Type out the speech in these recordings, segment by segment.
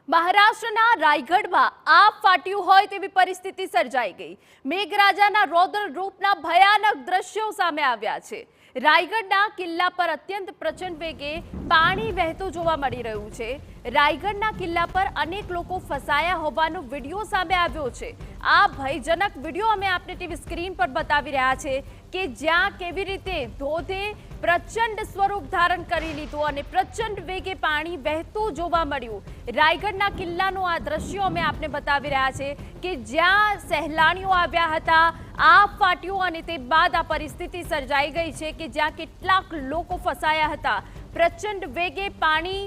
મહારાષ્ટ્રના રાયગઢમાં આગ ફાટ્યું હોય તેવી પરિસ્થિતિ સર્જાઈ ગઈ। મેઘરાજાના રૌદ્ર રૂપના ભયાનક દ્રશ્યો સામે આવ્યા છે। રાયગઢના કિલ્લા પર અત્યંત પ્રચંડ વેગે પાણી વહેતું જોવા મળી રહ્યું છે। રાયગઢના કિલ્લા પર અનેક લોકો ફસાયા હોવાનો વિડીયો સામે આવ્યો છે। આ ભયજનક વિડીયો અમે આપને ટીવી સ્ક્રીન પર બતાવી રહ્યા છે કે જ્યાં કેવી રીતે ધોધે પ્રચંડ સ્વરૂપ ધારણ કરી લીધું અને પ્રચંડ વેગે પાણી વહેતું જોવા મળ્યું। રાયગઢના કિલ્લાનો આ દ્રશ્યો અમે આપને બતાવી રહ્યા છે કે જ્યાં સહેલાણીઓ આવ્યા હતા, આગ ફાટ્યું અને તે બાદ આ પરિસ્થિતિ સર્જાઈ ગઈ છે કે જ્યાં કેટલાક લોકો ફસાયા હતા। પ્રચંડ વેગે પાણી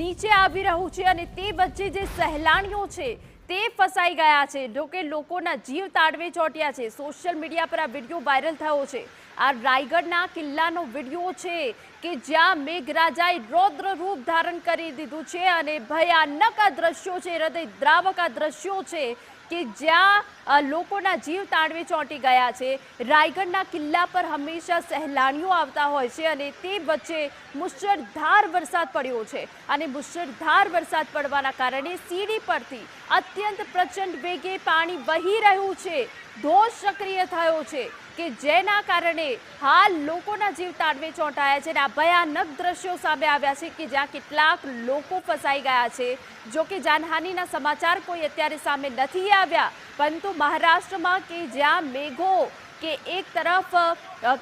નીચે આવી રહ્યું છે અને તે વચ્ચે જે સહેલાણીઓ છે તે ફસાઈ ગયા છે। જોકે લોકોના જીવ તાળવે ચોંટ્યા છે। સોશિયલ મીડિયા પર આ વિડીયો વાયરલ થયો છે। આ રાયગઢના કિલ્લાનો વિડીયો છે કે જ્યાં મેઘરાજાએ રૌદ્ર રૂપ ધારણ કરી દીધું છે અને ભયાનક આ દ્રશ્યો છે, હૃદયદ્રાવક આ દ્રશ્યો છે કે જ્યાં લોકોના જીવ તાળવે ચોંટી ગયા છે। રાયગઢના કિલ્લા પર હંમેશા સહેલાણીઓ આવતા હોય છે અને તે વચ્ચે મુશળધાર વરસાદ પડ્યો છે અને મુશળધાર વરસાદ પડવાના કારણે સીડી પરથી અત્યંત પ્રચંડ વેગે પાણી વહી રહ્યું છે। ધોધ સક્રિય થયો છે કે જેના કારણે હાલ લોકોના જીવ તાળવે ચોંટાયા છે અને આ ભયાનક દ્રશ્યો સામે આવ્યા છે કે જ્યાં કેટલાક લોકો ફસાઈ ગયા છે। જો કે જાનહાનિના સમાચાર કોઈ અત્યારે સામે નથી આવ્યા, પરંતુ મહારાષ્ટ્રમાં કે જ્યાં મેઘો કે એક તરફ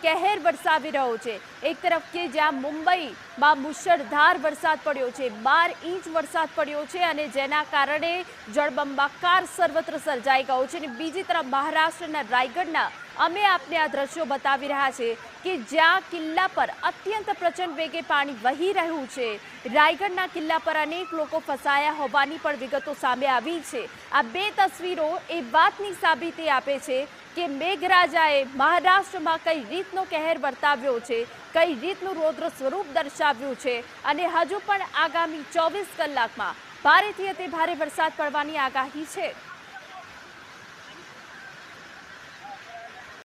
કહેર વરસાવી રહ્યો છે, એક તરફ કે જ્યાં મુંબઈમાં મુશળધાર વરસાદ પડ્યો છે, 12 ઇંચ વરસાદ પડ્યો છે અને જેના કારણે જળબંબાકાર સર્વત્ર સર્જાઈ ગયો છે। અને બીજી તરફ મહારાષ્ટ્રના રાયગઢના અમે આપને આ દ્રશ્યો બતાવી રહ્યા છે કે જ્યાં કિલ્લા પર અત્યંત પ્રચંડ વેગે પાણી વહી રહ્યું છે। રાયગઢના કિલ્લા પર અનેક લોકો ફસાયા હોવાની પણ વિગતો સામે આવી છે। આ બે તસવીરો એ વાતની સાબિતી આપે છે કે મેઘરાજાએ મહારાષ્ટ્રમાં કઈ રીતનો કહેર વર્તાવ્યો છે, કઈ રીતનું રૌદ્ર સ્વરૂપ દર્શાવ્યું છે અને હજુ પણ આગામી 24 કલાકમાં ભારેથી અતિ ભારે વરસાદ પડવાની આગાહી છે।